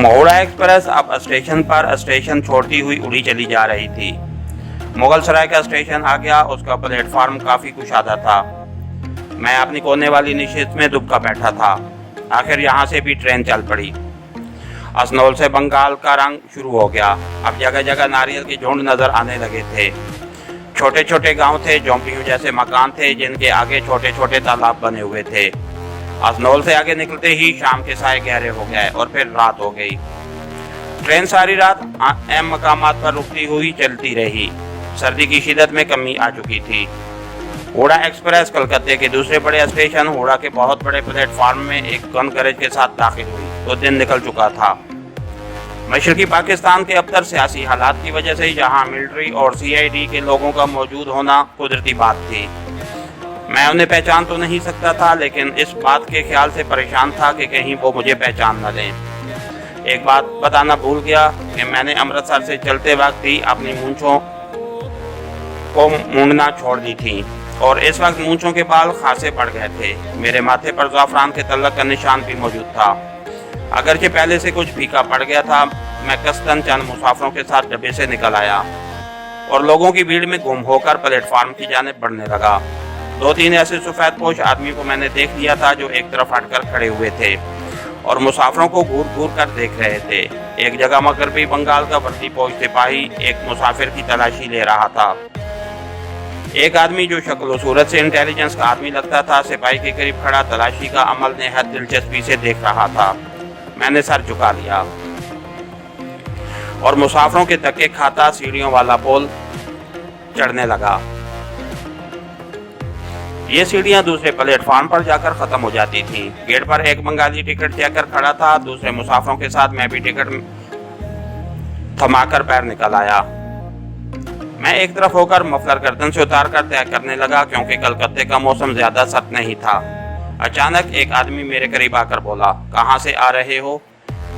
Mahuda express अब station पर station छोड़ती हुई उड़ी चली जा रही थी। मुगल सराय का स्टेशन आ गया। उसका प्लेटफार्म काफ़ी कुशादा था। मैं अपनी कोने वाली निशित में दुबका बैठा था। आखिर यहाँ से भी ट्रेन चल पड़ी। असनौल से बंगाल का रंग शुरू हो गया। अब जगह जगह नारियल के झुंड नजर आने लगे थे। छोटे छोटे गांव थे, झोंपड़ियों जैसे मकान थे जिनके आगे छोटे छोटे तालाब बने हुए थे। असनौल से आगे निकलते ही शाम के साए गहरे हो गए और फिर रात हो गई। ट्रेन सारी रात अहम मकामात पर रुकती हुई चलती रही। सर्दी की शिद्दत में कमी आ चुकी थी। हुड़ा एक्सप्रेस कलकत्ते के दूसरे बड़े स्टेशन हुड़ा के बहुत बड़े प्लेटफार्म में एक गन गरज के साथ दाखिल हुई तो दिन निकल चुका था। मशरकी पाकिस्तान के अबतर सियासी हालात की वजह से यहाँ मिलिट्री और CID के लोगों का मौजूद होना कुदरती बात थी। मैं उन्हें पहचान तो नहीं सकता था, लेकिन इस बात के ख्याल से परेशान था कि कहीं वो मुझे पहचान न लें। एक बात बताना भूल गया कि मैंने अमृतसर से चलते वक्त ही अपनी मूंछों को मूंडना छोड़ दी थी और इस वक्त मूंछों के बाल खासे पड़ गए थे। मेरे माथे पर ज़ाफ़रान के तलक का निशान भी मौजूद था। अगरचे पहले से कुछ फीका पड़ गया था। मैं कस्तन चंद मुसाफिरों के साथ डब्बे से निकल आया और लोगों की भीड़ में गुम होकर प्लेटफार्म की जानिब बढ़ने लगा। 2-3 ऐसे सफ़ेद पोश आदमी को मैंने देख लिया था जो एक तरफ हटकर खड़े हुए थे और मुसाफिरों को घूर घूर कर देख रहे थे। एक जगह मगरबी बंगाल का वर्दी पोश सिपाही एक मुसाफिर की तलाशी ले रहा था। एक आदमी जो शक्ल सूरत से इंटेलिजेंस का आदमी लगता था, सिपाही के करीब खड़ा तलाशी का अमल नेहायत दिलचस्पी से देख रहा था। मैंने सर झुका लिया और मुसाफिरों के धक्के खाता सीढ़ियों वाला पुल चढ़ने लगा। ये सीढ़ियां दूसरे प्लेटफार्म पर जाकर खत्म हो जाती थीं। गेट पर एक बंगाली टिकट चेकर खड़ा था। दूसरे मुसाफिरों के साथ मैं भी टिकट थमाकर पैर निकल आया। मैं एक तरफ होकर मफलर गर्दन से उतार कर तय करने लगा क्योंकि कलकत्ते का मौसम ज्यादा सख्त नहीं था। अचानक एक आदमी मेरे करीब आकर बोला, कहाँ से आ रहे हो?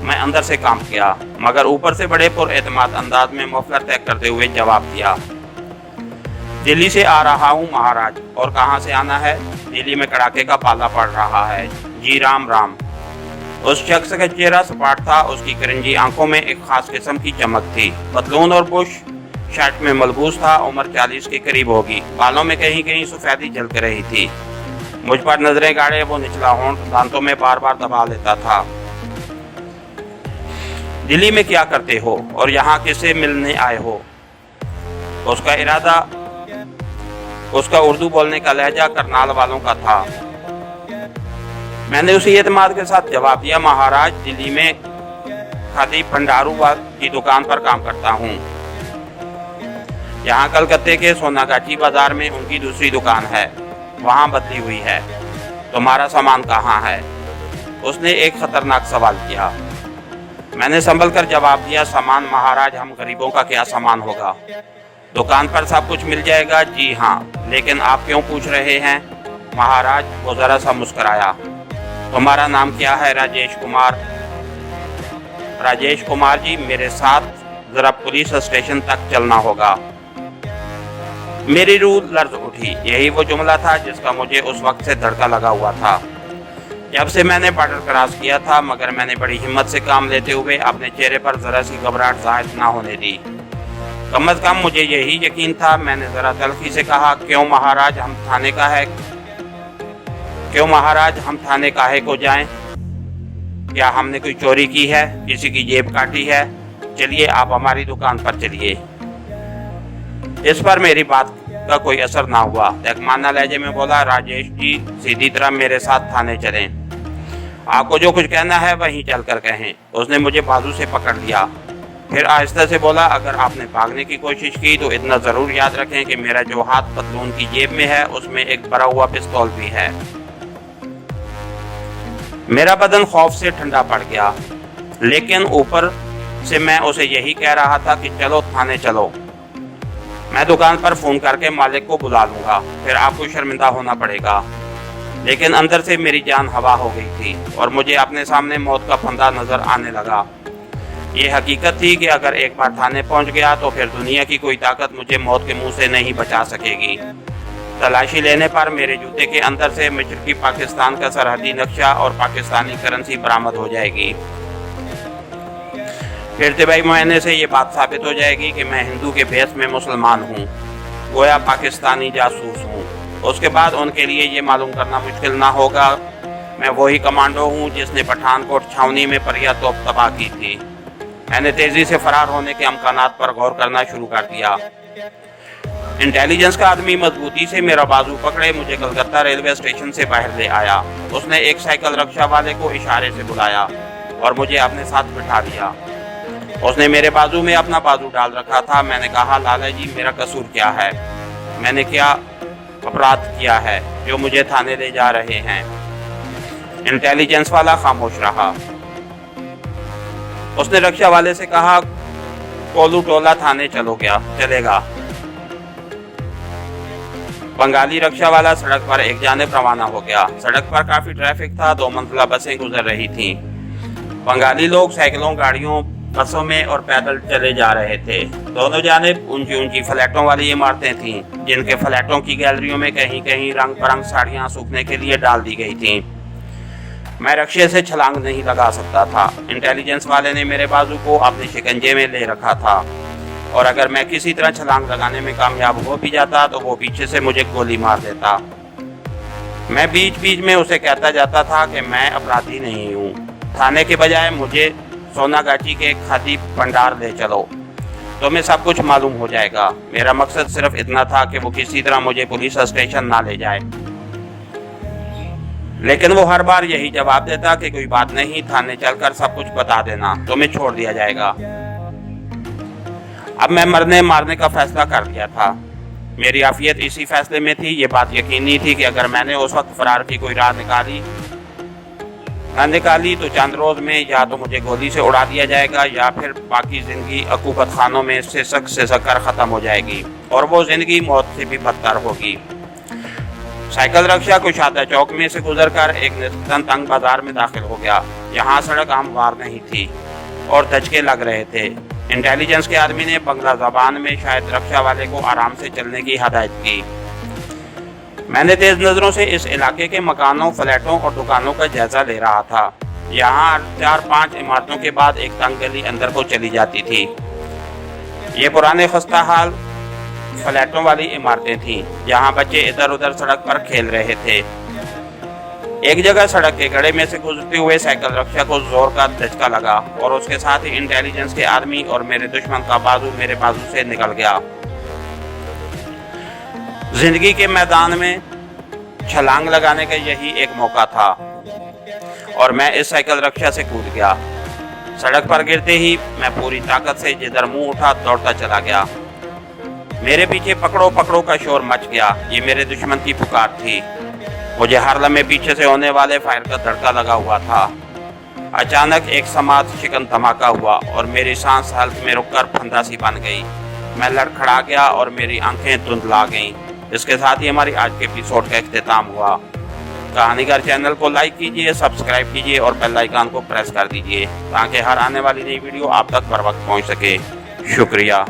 मैं अंदर से कांप गया, मगर ऊपर से बड़े पुरएतमाद अंदाज में मफलर तय करते हुए जवाब दिया, दिल्ली से आ रहा हूँ महाराज। और कहाँ से आना है? दिल्ली में कड़ाके का पाला पड़ रहा है। जी राम राम। उस शख्स का चेहरा सपाट था। उसकी करंजी आंखों में एक खास किस्म की चमक थी। पतलून और बुश शर्ट में मलबूस था। उम्र 40 के करीब होगी। बालों में कहीं कहीं सफेदी झलक रही थी। मुझ पर नजरें गाड़े वो निचला होंठ दांतों में बार बार दबा लेता था। दिल्ली में क्या करते हो और यहाँ किससे मिलने आए हो? उसका इरादा, उसका उर्दू बोलने का लहजा करनाल वालों का था। मैंने उसी एतमाद के साथ जवाब दिया, महाराज दिल्ली में खादी भंडारू की दुकान पर काम करता हूँ। यहाँ कलकत्ते के सोनागाची बाजार में उनकी दूसरी दुकान है, वहाँ बदली हुई है। तुम्हारा सामान कहाँ है? उसने एक खतरनाक सवाल किया। मैंने संभल कर जवाब दिया, सामान महाराज, हम गरीबों का क्या सामान होगा? दुकान पर सब कुछ मिल जाएगा। जी हाँ, लेकिन आप क्यों पूछ रहे हैं? महाराज वो जरा सा मुस्कुराया। तुम्हारा नाम क्या है? राजेश कुमार। राजेश कुमार जी, मेरे साथ जरा पुलिस स्टेशन तक चलना होगा। मेरी रूह लर्ज उठी। यही वो जुमला था जिसका मुझे उस वक्त से धड़का लगा हुआ था जब से मैंने बॉर्डर क्रॉस किया था, मगर मैंने बड़ी हिम्मत से काम लेते हुए अपने चेहरे पर जरा सी घबराहट जाहिर ना होने दी। कम अज कम मुझे यही यकीन था। मैंने जरा तल्खी से कहा, क्यों महाराज, हम थाने का है? क्यों महाराज, हम थाने काहे को जाएं? क्या हमने कोई चोरी की है? किसी की जेब काटी है? चलिए आप हमारी दुकान पर चलिए। इस पर मेरी बात का कोई असर ना हुआ। तहमाना लहजे में बोला, राजेश जी सीधी तरह मेरे साथ थाने चलें। आपको जो कुछ कहना है वहीं चलकर कहें। उसने मुझे बाजू से पकड़ लिया। फिर आहिस्ता से बोला, अगर आपने भागने की कोशिश की तो इतना जरूर याद रखें कि मेरा जो हाथ पतलून की जेब में है उसमें एक भरा हुआ पिस्तौल भी है। मेरा बदन खौफ से ठंडा पड़ गया, लेकिन ऊपर से मैं उसे यही कह रहा था कि चलो थाने चलो। मैं दुकान पर फोन करके मालिक को बुला लूंगा, फिर आपको शर्मिंदा होना पड़ेगा। लेकिन अंदर से मेरी जान हवा हो गई थी और मुझे अपने सामने मौत का फंदा नजर आने लगा। ये हकीकत थी कि अगर एक बार थाने पहुंच गया तो फिर दुनिया की कोई ताकत मुझे मौत के मुंह से नहीं बचा सकेगी। तलाशी लेने पर मेरे जूते के अंदर से मशरकी पाकिस्तान का सरहदी नक्शा और पाकिस्तानी करेंसी बरामद हो जाएगी। फिर तिमाही मुआयने से ये बात साबित हो जाएगी कि मैं हिंदू के भेष में मुसलमान हूँ, गोया पाकिस्तानी जासूस हूँ। उसके बाद उनके लिए ये मालूम करना मुश्किल ना होगा मैं वही कमांडो हूँ जिसने पठानकोट छावनी में परिया तोप तबाह की थी। मैंने तेजी से फरार होने के अमकानात पर गौर करना शुरू कर दिया। इंटेलिजेंस का आदमी मजबूती से मेरा बाजू पकड़े मुझे कलकत्ता रेलवे स्टेशन से बाहर ले आया। उसने एक साइकिल रिक्शा वाले को इशारे से बुलाया और मुझे अपने साथ बिठा दिया। उसने मेरे बाजू में अपना बाजू डाल रखा था। मैंने कहा, लाला जी मेरा कसूर क्या है? मैंने क्या अपराध किया है जो मुझे थाने ले जा रहे हैं? इंटेलिजेंस वाला खामोश रहा। उसने रिक्शा वाले से कहा, कोलू टोला थाने चलेगा। बंगाली रिक्शा वाला सड़क पर एक जानिब रवाना हो गया। सड़क पर काफी ट्रैफिक था। 2 मंजिला बसें गुजर रही थीं। बंगाली लोग साइकिलों, गाड़ियों, बसों में और पैदल चले जा रहे थे। दोनों जानिब ऊंची ऊंची फ्लैटों वाली इमारतें थीं, जिनके फ्लैटों की गैलरियों में कहीं कहीं रंग बिरंग साड़ियां सूखने के लिए डाल दी गई थीं। मैं रिक्शे से छलांग नहीं लगा सकता था। इंटेलिजेंस वाले ने मेरे बाजू को अपने शिकंजे में ले रखा था और अगर मैं किसी तरह छलांग लगाने में कामयाब हो भी जाता तो वो पीछे से मुझे गोली मार देता। मैं बीच बीच में उसे कहता जाता था कि मैं अपराधी नहीं हूँ, थाने के बजाय मुझे सोनागाची के खादी भंडार ले चलो, तुम्हें सब कुछ मालूम हो जाएगा। मेरा मकसद सिर्फ इतना था कि वो किसी तरह मुझे पुलिस स्टेशन ना ले जाए, लेकिन वो हर बार यही जवाब देता कि कोई बात नहीं, थाने चलकर सब कुछ बता देना, तुम्हें छोड़ दिया जाएगा। अब मैं मरने मारने का फैसला कर लिया था। मेरी आफियत इसी फैसले में थी। ये बात यकीनी थी कि अगर मैंने उस वक्त फरार की कोई राह निकाली तो चंद रोज में या तो मुझे गोली से उड़ा दिया जाएगा या फिर बाकी जिंदगी अकूबत खानों में सिसक कर खत्म हो जाएगी और वो जिंदगी मौत से भी बदतर होगी। साइकिल रिक्शा कुशादा चौक में से गुजरकर एक निस्बतन तंग बाजार में दाखिल हो गया। यहाँ सड़क आमवार नहीं थी और धचके लग रहे थे। इंटेलिजेंस के आदमी ने बंगला ज़बान में शायद रिक्शा वाले को आराम से चलने की हदायत की। मैंने तेज नजरों से इस इलाके के मकानों, फ्लैटों और दुकानों का जायजा ले रहा था। यहाँ 4-5 इमारतों के बाद एक तंग गली अंदर को चली जाती थी। ये पुराने खस्ता हाल फ्लैटों वाली इमारतें थीं, जहाँ बच्चे इधर उधर सड़क पर खेल रहे थे। एक जगह सड़क के गड़े में से गुजरते हुए साइकिल रिक्शा को जोर का धचका लगा और उसके साथ ही इंटेलिजेंस के आदमी और मेरे दुश्मन का बाजू मेरे बाजू से निकल गया। जिंदगी के मैदान में छलांग लगाने का यही एक मौका था और मैं इस साइकिल रिक्शा से कूद गया। सड़क पर गिरते ही मैं पूरी ताकत से जिधर मुंह उठा दौड़ता चला गया। मेरे पीछे पकड़ो पकड़ो का शोर मच गया। ये मेरे दुश्मन की पुकार थी। मुझे हर लम्हे पीछे से होने वाले फायर का धड़का लगा हुआ था। अचानक एक समात शिकन धमाका हुआ और मेरी सांस हल्क में रुककर फंदा सी बन गई। मैं लड़खड़ा गया और मेरी आंखें धुंधला गईं। इसके साथ ही हमारी आज के एपिसोड का इख्तिताम हुआ। कहानीगर चैनल को लाइक कीजिए, सब्सक्राइब कीजिए और बेल आइकन को प्रेस कर दीजिए ताकि हर आने वाली नई वीडियो आप तक बर वक्त पहुँच सके। शुक्रिया।